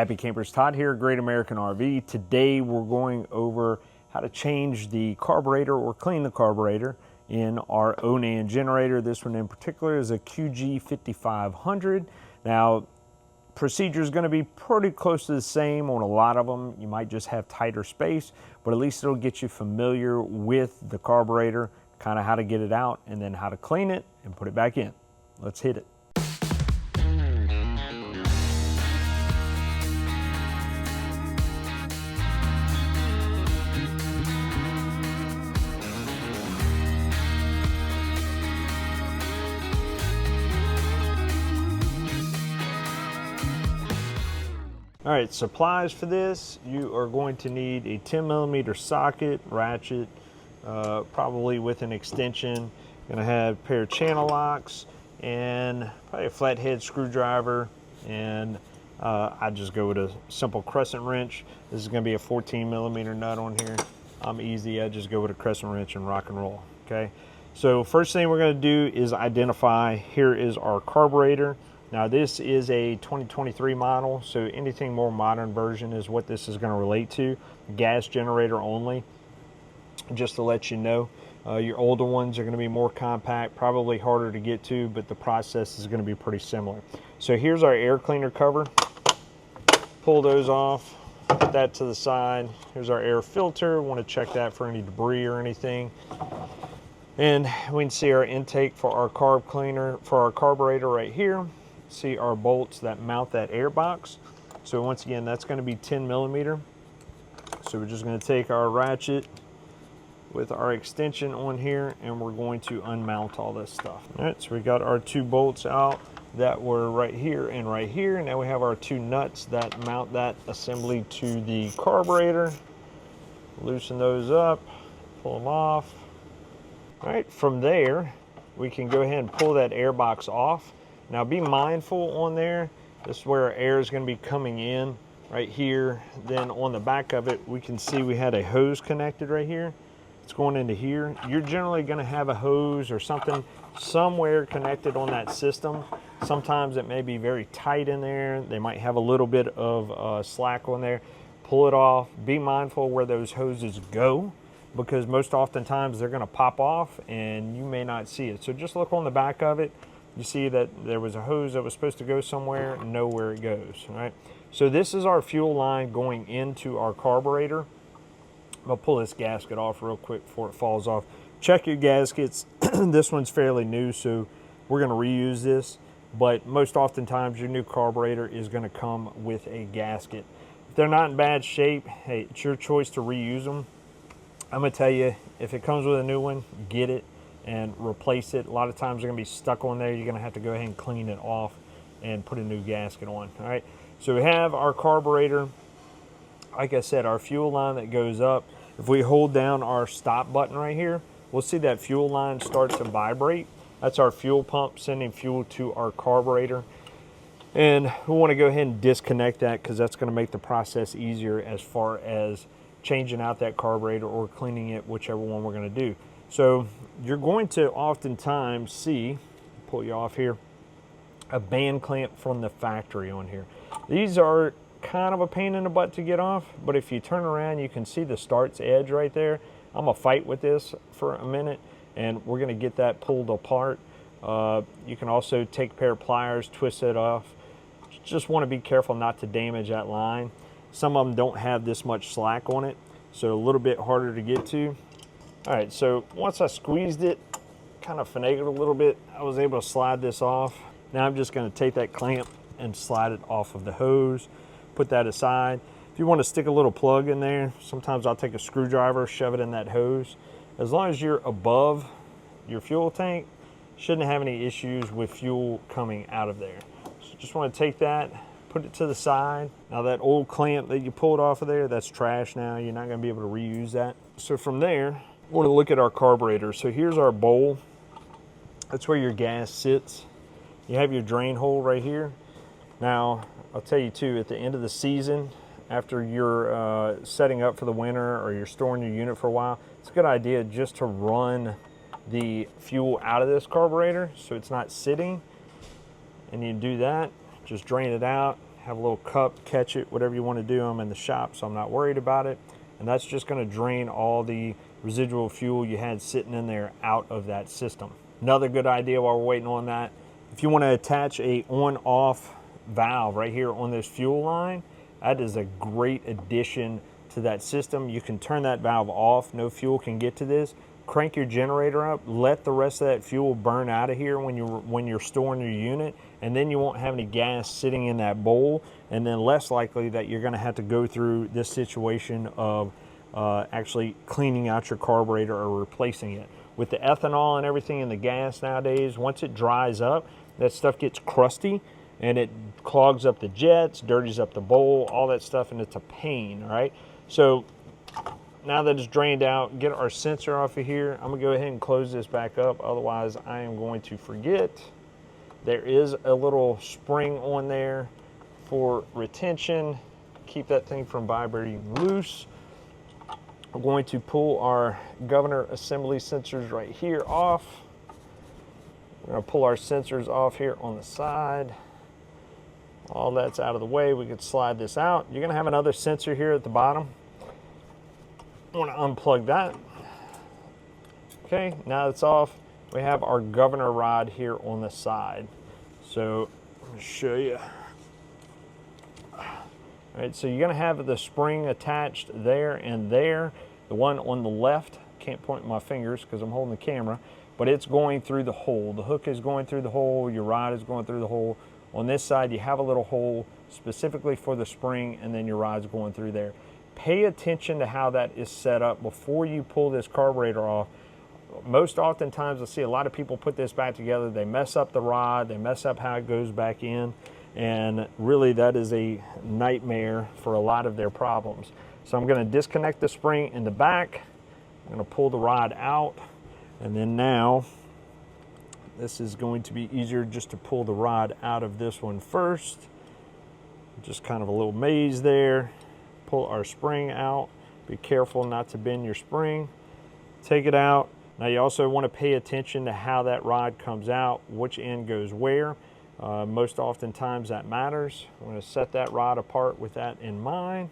Happy Campers, Todd here, Great American RV. Today we're going over how to change the carburetor or clean the carburetor in our Onan generator. This one in particular is a QG5500. Now, procedure is going to be pretty close to the same on a lot of them. You might just have tighter space, but at least it'll get you familiar with the carburetor, kind of how to get it out, and then how to clean it and put it back in. Let's hit it. All right, supplies for this, you are going to need a 10mm socket, ratchet, probably with an extension. You're gonna have a pair of channel locks and probably a flathead screwdriver, and I just go with a simple crescent wrench. This is gonna be a 14mm nut on here. I'm easy, I just go with a crescent wrench and rock and roll, okay? So first thing we're gonna do is identify, here is our carburetor. Now this is a 2023 model, so anything more modern version is what this is going to relate to. Gas generator only, just to let you know. Your older ones are going to be more compact, probably harder to get to, but the process is going to be pretty similar. So here's our air cleaner cover. Pull those off, put that to the side. Here's our air filter. Want to check that for any debris or anything. And we can see our intake for our carb cleaner, for our carburetor right here. See our bolts that mount that air box. So once again, that's going to be 10mm. So we're just going to take our ratchet with our extension on here, and we're going to unmount all this stuff. All right, so we got our two bolts out that were right here and right here. Now we have our two nuts that mount that assembly to the carburetor. Loosen those up, pull them off. All right, from there, we can go ahead and pull that air box off. Now be mindful on there, this is where air is going to be coming in right here. Then on the back of it, we can see we had a hose connected right here. It's going into here. You're generally going to have a hose or something somewhere connected on that system. Sometimes it may be very tight in there. They might have a little bit of slack on there. Pull it off. Be mindful where those hoses go, because most oftentimes they're going to pop off and you may not see it. So just look on the back of it. You see that there was a hose that was supposed to go somewhere, and know where it goes, all right? So this is our fuel line going into our carburetor. I'll pull this gasket off real quick before it falls off. Check your gaskets. This one's fairly new, so we're gonna reuse this, but most oftentimes your new carburetor is gonna come with a gasket. If they're not in bad shape, hey, it's your choice to reuse them. I'm gonna tell you, if it comes with a new one, get it and replace it. A lot of times they're gonna be stuck on there. You're gonna have to go ahead and clean it off and put a new gasket on. All right, so we have our carburetor, like I said, our fuel line that goes up. If we hold down our stop button right here, we'll see that fuel line start to vibrate. That's our fuel pump sending fuel to our carburetor, and we want to go ahead and disconnect that, because that's going to make the process easier as far as changing out that carburetor or cleaning it, whichever one we're going to do. So you're going to oftentimes see, pull you off here, a band clamp from the factory on here. These are kind of a pain in the butt to get off, but if you turn around, you can see the starts edge right there. I'm gonna fight with this for a minute, and we're gonna get that pulled apart. You can also take a pair of pliers, twist it off. Just want to be careful not to damage that line. Some of them don't have this much slack on it, so a little bit harder to get to. All right, so once I squeezed it, kind of finagled a little bit, I was able to slide this off. Now I'm just gonna take that clamp and slide it off of the hose, put that aside. If you want to stick a little plug in there, sometimes I'll take a screwdriver, shove it in that hose. As long as you're above your fuel tank, shouldn't have any issues with fuel coming out of there. So just want to take that, put it to the side. Now that old clamp that you pulled off of there, that's trash now. You're not gonna be able to reuse that. So from there, we want to look at our carburetor. So here's our bowl. That's where your gas sits. You have your drain hole right here. Now, I'll tell you too, at the end of the season, after you're setting up for the winter or you're storing your unit for a while, it's a good idea just to run the fuel out of this carburetor so it's not sitting. And you do that, just drain it out, have a little cup, catch it, whatever you want to do. I'm in the shop, so I'm not worried about it. And that's just going to drain all the residual fuel you had sitting in there out of that system. Another good idea while we're waiting on that, if you want to attach a on-off valve right here on this fuel line, that is a great addition to that system. You can turn that valve off, no fuel can get to this. Crank your generator up, let the rest of that fuel burn out of here when you're storing your unit, and then you won't have any gas sitting in that bowl, and then less likely that you're going to have to go through this situation of actually cleaning out your carburetor or replacing it. With the ethanol and everything in the gas nowadays, once it dries up, that stuff gets crusty and it clogs up the jets, dirties up the bowl, all that stuff, and it's a pain, all right? So now that it's drained out, get our sensor off of here. I'm gonna go ahead and close this back up, otherwise I am going to forget. There is a little spring on there for retention, keep that thing from vibrating loose. We're going to pull our governor assembly sensors right here off. We're gonna pull our sensors off here on the side. All that's out of the way, we could slide this out. You're gonna have another sensor here at the bottom. I want to unplug that. Okay, now it's off. We have our governor rod here on the side. So I'm going to show you. All right, so you're going to have the spring attached there and there. The one on the left, can't point my fingers because I'm holding the camera, but it's going through the hole. The hook is going through the hole, your rod is going through the hole. On this side, you have a little hole specifically for the spring, and then your rod's going through there. Pay attention to how that is set up before you pull this carburetor off. Most oftentimes I see a lot of people put this back together, they mess up the rod, they mess up how it goes back in, and really that is a nightmare for a lot of their problems. So I'm going to disconnect the spring in the back, I'm going to pull the rod out, and then now this is going to be easier just to pull the rod out of this one first. Just kind of a little maze there. Pull our spring out. Be careful not to bend your spring. Take it out. Now you also want to pay attention to how that rod comes out, which end goes where. Most oftentimes that matters. I'm going to set that rod apart with that in mind.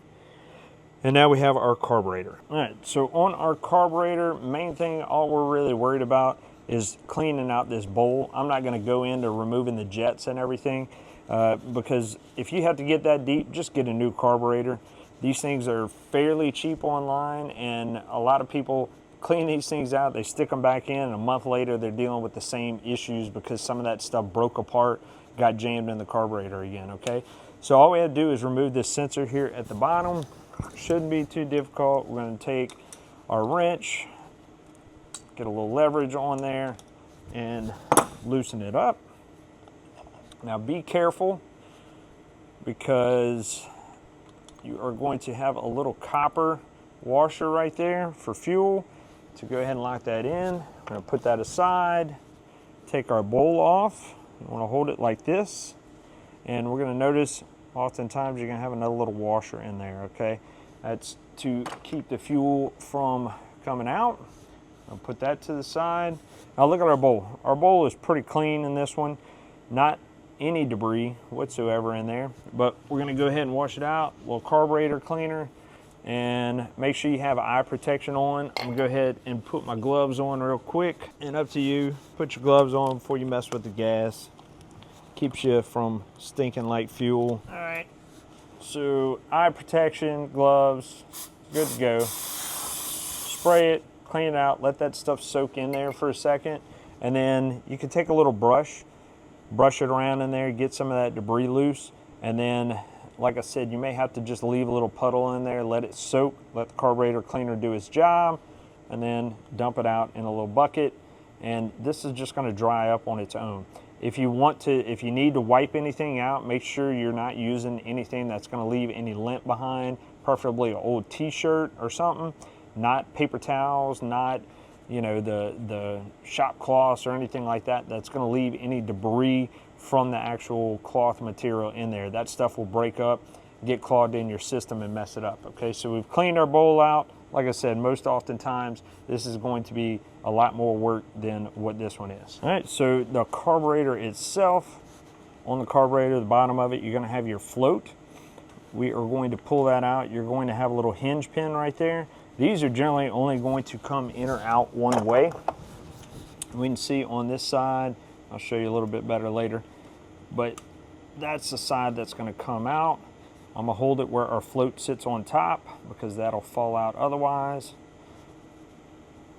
And now we have our carburetor. All right, so on our carburetor, main thing, all we're really worried about is cleaning out this bowl. I'm not going to go into removing the jets and everything because if you have to get that deep, just get a new carburetor. These things are fairly cheap online, and a lot of people clean these things out, they stick them back in, and a month later they're dealing with the same issues because some of that stuff broke apart, got jammed in the carburetor again, okay? So all we have to do is remove this sensor here at the bottom. Shouldn't be too difficult. We're going to take our wrench, get a little leverage on there, and loosen it up. Now be careful because you are going to have a little copper washer right there for fuel. To go ahead and lock that in, we're going to put that aside, take our bowl off. You want to hold it like this, and we're going to notice oftentimes you're going to have another little washer in there, okay? That's to keep the fuel from coming out. I'll put that to the side. Now look at our bowl. Our bowl is pretty clean in this one, not any debris whatsoever in there, but we're going to go ahead and wash it out. A little carburetor cleaner, and make sure you have eye protection on. I'm going to go ahead and put my gloves on real quick, and up to you. Put your gloves on before you mess with the gas. Keeps you from stinking like fuel. All right, so eye protection, gloves, good to go. Spray it, clean it out, let that stuff soak in there for a second, and then you can take a little brush it around in there, get some of that debris loose, and then like I said, you may have to just leave a little puddle in there, let it soak, let the carburetor cleaner do its job, and then dump it out in a little bucket, and this is just going to dry up on its own. If you need to wipe anything out, make sure you're not using anything that's going to leave any lint behind, preferably an old t-shirt or something, not paper towels, not the shop cloths or anything like that that's going to leave any debris from the actual cloth material in there. That stuff will break up, get clogged in your system and mess it up. Okay, so we've cleaned our bowl out. Like I said, most oftentimes this is going to be a lot more work than what this one is. All right, so the carburetor itself on the carburetor, the bottom of it, you're going to have your float. We are going to pull that out. You're going to have a little hinge pin right there. These are generally only going to come in or out one way. We can see on this side, I'll show you a little bit better later, but that's the side that's going to come out. I'm going to hold it where our float sits on top because that'll fall out otherwise.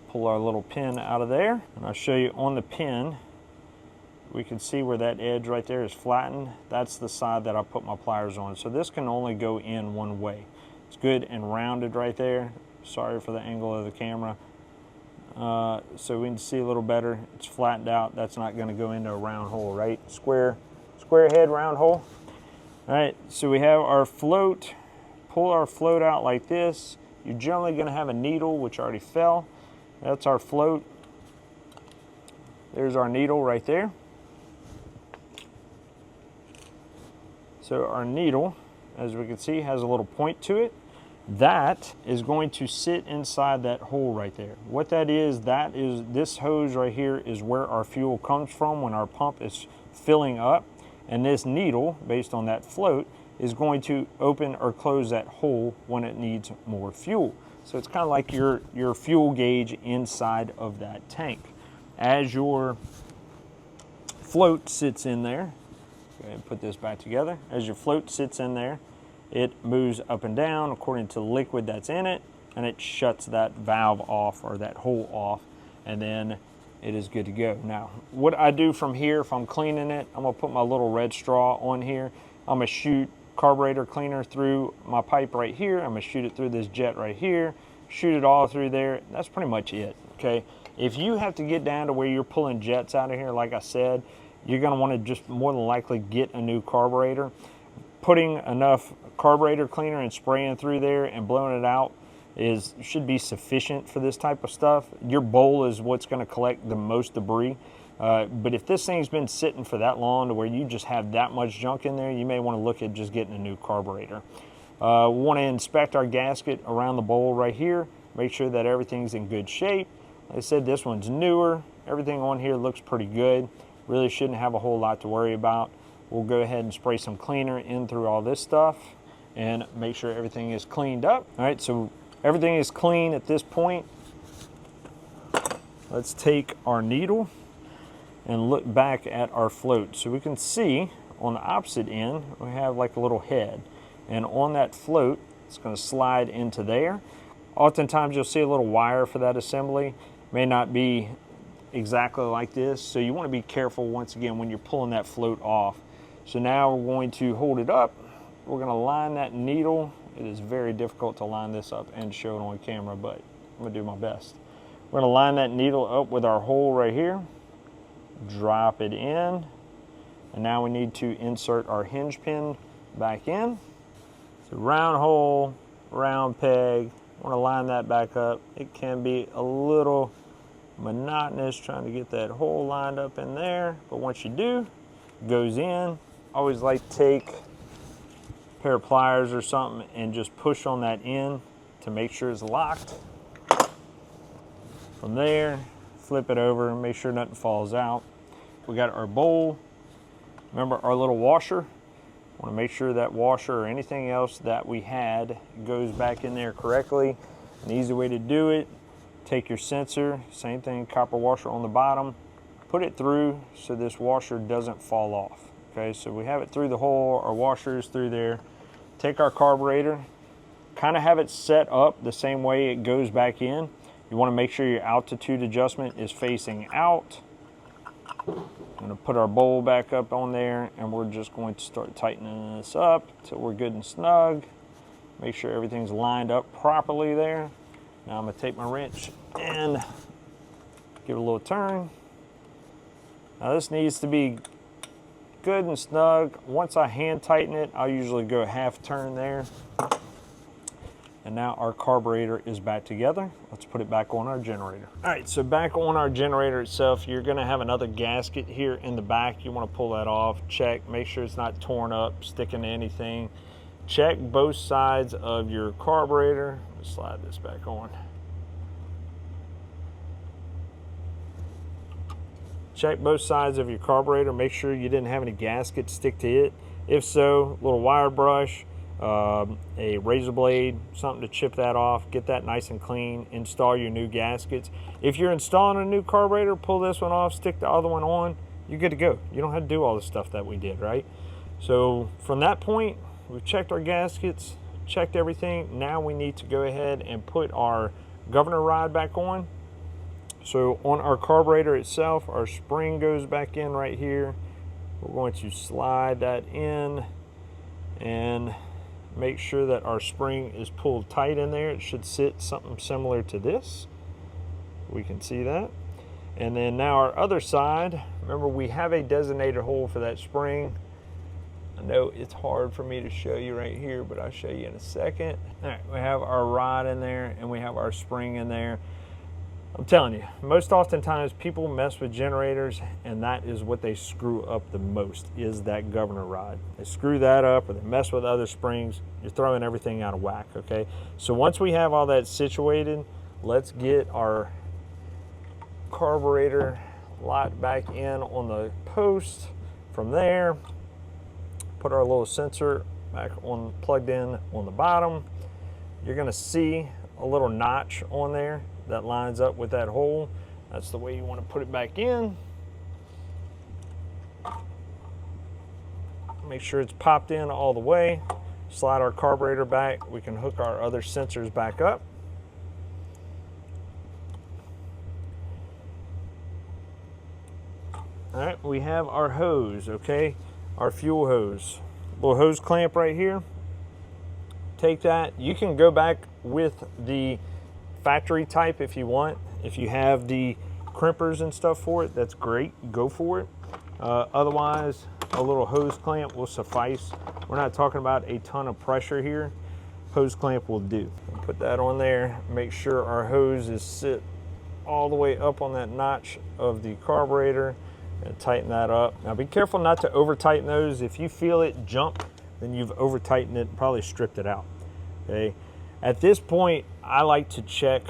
Pull our little pin out of there, and I'll show you on the pin. We can see where that edge right there is flattened. That's the side that I put my pliers on. So this can only go in one way. It's good and rounded right there. Sorry for the angle of the camera. So we can see a little better. It's flattened out. That's not going to go into a round hole, right? Square head, round hole. All right, so we have our float. Pull our float out like this. You're generally going to have a needle, which already fell. That's our float. There's our needle right there. So our needle, as we can see, has a little point to it. That is going to sit inside that hole right there. What that is this hose right here is where our fuel comes from when our pump is filling up. And this needle, based on that float, is going to open or close that hole when it needs more fuel. So it's kind of like your fuel gauge inside of that tank. As your float sits in there, go ahead and put this back together. As your float sits in there, it moves up and down according to the liquid that's in it, and it shuts that valve off or that hole off, and then it is good to go. Now, what I do from here, if I'm cleaning it, I'm gonna put my little red straw on here. I'm gonna shoot carburetor cleaner through my pipe right here. I'm gonna shoot it through this jet right here, shoot it all through there. That's pretty much it, okay? If you have to get down to where you're pulling jets out of here, like I said, you're gonna wanna just more than likely get a new carburetor. Putting enough carburetor cleaner and spraying through there and blowing it out should be sufficient for this type of stuff. Your bowl is what's gonna collect the most debris. But if this thing's been sitting for that long to where you just have that much junk in there, you may want to look at just getting a new carburetor. We want to inspect our gasket around the bowl right here, make sure that everything's in good shape. Like I said, this one's newer. Everything on here looks pretty good. Really shouldn't have a whole lot to worry about. We'll go ahead and spray some cleaner in through all this stuff and make sure everything is cleaned up. All right, so everything is clean at this point. Let's take our needle and look back at our float. So we can see on the opposite end, we have like a little head. And on that float, it's gonna slide into there. Oftentimes you'll see a little wire for that assembly. May not be exactly like this. So you wanna be careful once again when you're pulling that float off. So now we're going to hold it up. We're gonna line that needle. It is very difficult to line this up and show it on camera, but I'm gonna do my best. We're gonna line that needle up with our hole right here. Drop it in, and now we need to insert our hinge pin back in. So round hole, round peg. I want to line that back up. It can be a little monotonous trying to get that hole lined up in there, but once you do, it goes in. Always like to take a pair of pliers or something and just push on that end to make sure it's locked. From there, flip it over and make sure nothing falls out. We got our bowl. Remember our little washer? Want to make sure that washer or anything else that we had goes back in there correctly. An easy way to do it, take your sensor, same thing, copper washer on the bottom, put it through so this washer doesn't fall off. Okay, so we have it through the hole, our washer is through there. Take our carburetor, kind of have it set up the same way it goes back in. You want to make sure your altitude adjustment is facing out. I'm going to put our bowl back up on there, and we're just going to start tightening this up till we're good and snug. Make sure everything's lined up properly there. Now I'm going to take my wrench and give it a little turn. Now this needs to be good and snug. Once I hand tighten it, I'll usually go half turn there. And now our carburetor is back together. Let's put it back on our generator. All right, so back on our generator itself, you're gonna have another gasket here in the back. You wanna pull that off, check, make sure it's not torn up, sticking to anything. Check both sides of your carburetor. Let's slide this back on. check both sides of your carburetor. Make sure you didn't have any gaskets stick to it. If so, a little wire brush, a razor blade, something to chip that off, get that nice and clean, install your new gaskets. If you're installing a new carburetor, pull this one off, stick the other one on, you're good to go. You don't have to do all the stuff that we did, right? So from that point, we've checked our gaskets, checked everything. Now we need to go ahead and put our governor rod back on. So on our carburetor itself, our spring goes back in right here. We're going to slide that in and make sure that our spring is pulled tight in there. It should sit something similar to this. We can see that. And then now our other side, remember we have a designated hole for that spring. I know it's hard for me to show you right here, but I'll show you in a second. All right, we have our rod in there and we have our spring in there. I'm telling you, most oftentimes people mess with generators and that is what they screw up the most, is that governor rod. They screw that up or they mess with other springs, you're throwing everything out of whack, okay? So once we have all that situated, let's get our carburetor locked back in on the post. From there, put our little sensor back on, plugged in on the bottom. You're gonna see a little notch on there that lines up with that hole. That's the way you want to put it back in. Make sure it's popped in all the way. Slide our carburetor back. We can hook our other sensors back up. All right, we have our hose, okay? Our fuel hose. Little hose clamp right here. Take that. You can go back with the factory type if you want. If you have the crimpers and stuff for it, that's great, go for it. Otherwise, a little hose clamp will suffice. We're not talking about a ton of pressure here. Hose clamp will do. Put that on there, make sure our hose is sit all the way up on that notch of the carburetor and tighten that up. Now be careful not to over tighten those. If you feel it jump, then you've over tightened it and probably stripped it out, okay? At this point, I like to check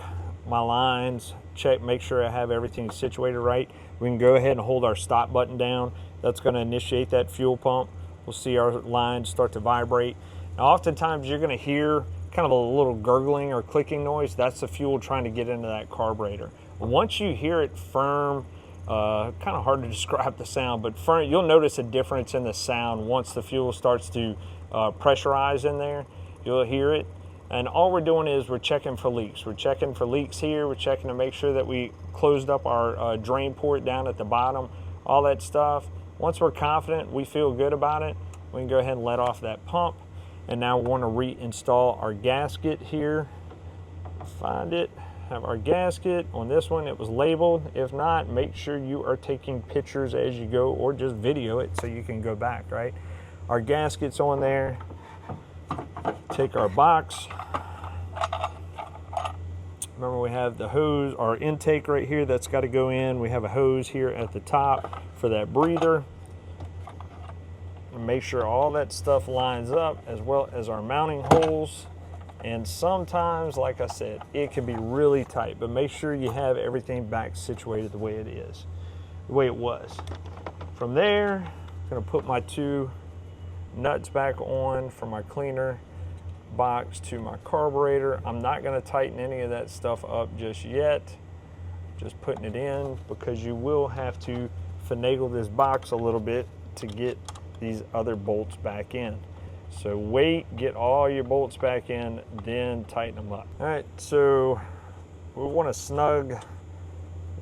my lines, make sure I have everything situated right. We can go ahead and hold our stop button down. That's going to initiate that fuel pump. We'll see our lines start to vibrate. Now, oftentimes you're going to hear kind of a little gurgling or clicking noise. That's the fuel trying to get into that carburetor. Once you hear it firm, kind of hard to describe the sound, but firm, you'll notice a difference in the sound once the fuel starts to pressurize in there. You'll hear it. And all we're doing is we're checking for leaks. We're checking for leaks here. We're checking to make sure that we closed up our drain port down at the bottom, all that stuff. Once we're confident, we feel good about it, we can go ahead and let off that pump. And now we want to reinstall our gasket here. Find it, have our gasket. On this one, it was labeled. If not, make sure you are taking pictures as you go or just video it so you can go back, right? Our gasket's on there. Take our box. Remember, we have the hose, our intake right here that's got to go in. We have a hose here at the top for that breather. And make sure all that stuff lines up, as well as our mounting holes. And sometimes, like I said, it can be really tight, but make sure you have everything back situated the way it is, the way it was. From there, I'm going to put my two nuts back on for my cleaner box to my carburetor. I'm not going to tighten any of that stuff up just yet, just putting it in, because you will have to finagle this box a little bit to get these other bolts back in. So wait, get all your bolts back in, then tighten them up. All right, so we want to snug,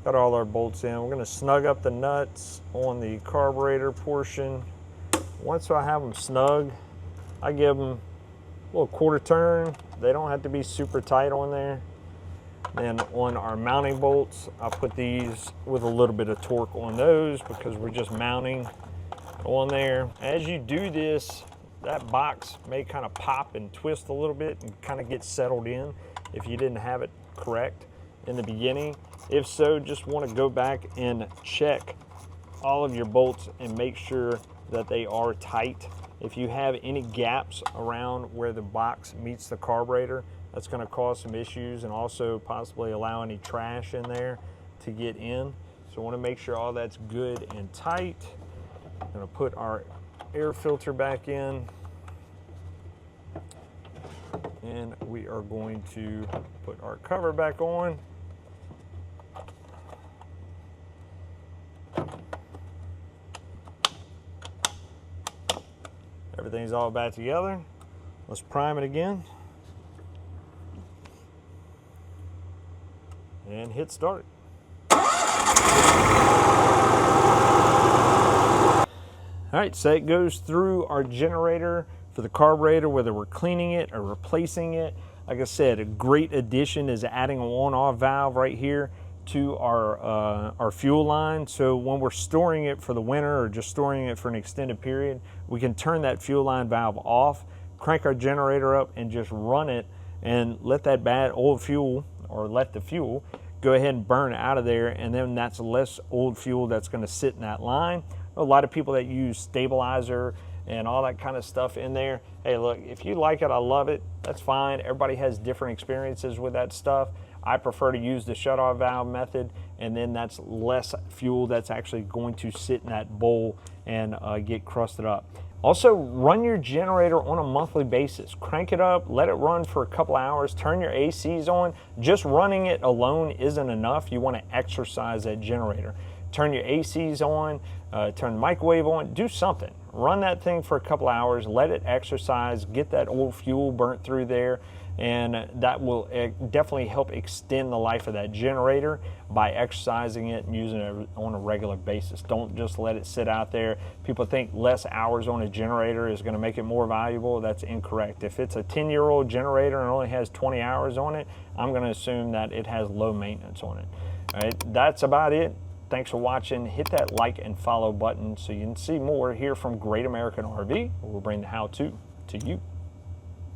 got all our bolts in. We're going to snug up the nuts on the carburetor portion. Once I have them snug, I give them a little quarter turn. They don't have to be super tight on there. Then on our mounting bolts, I put these with a little bit of torque on those because we're just mounting on there. As you do this, that box may kind of pop and twist a little bit and kind of get settled in if you didn't have it correct in the beginning. If so, just want to go back and check all of your bolts and make sure that they are tight. If you have any gaps around where the box meets the carburetor, that's going to cause some issues and also possibly allow any trash in there to get in. So So I want to make sure all that's good and tight. I'm going to put our air filter back in. And we are going to put our cover back on. Everything's all back together. Let's prime it again. And hit start. All right, so it goes through our generator for the carburetor, whether we're cleaning it or replacing it. Like I said, a great addition is adding an on-off valve right here to our fuel line. So when we're storing it for the winter or just storing it for an extended period, we can turn that fuel line valve off, crank our generator up, and just run it and let that bad old fuel, or let the fuel go ahead and burn out of there, and then that's less old fuel that's going to sit in that line. A lot of people that use stabilizer and all that kind of stuff in there. Hey, look, if you like it, I love it. That's fine. Everybody has different experiences with that stuff. I prefer to use the shutoff valve method, and then that's less fuel that's actually going to sit in that bowl and get crusted up. Also, run your generator on a monthly basis. Crank it up, let it run for a couple hours, turn your ACs on. Just running it alone isn't enough. You want to exercise that generator. Turn your ACs on, turn the microwave on, do something. Run that thing for a couple hours, let it exercise, get that old fuel burnt through there, and that will definitely help extend the life of that generator by exercising it and using it on a regular basis. Don't just let it sit out there. People think less hours on a generator is going to make it more valuable. That's incorrect. If it's a 10-year-old generator and only has 20 hours on it, I'm going to assume that it has low maintenance on it. All right, that's about it. Thanks for watching. Hit that like and follow button so you can see more here from Great American RV. We'll bring the how-to you.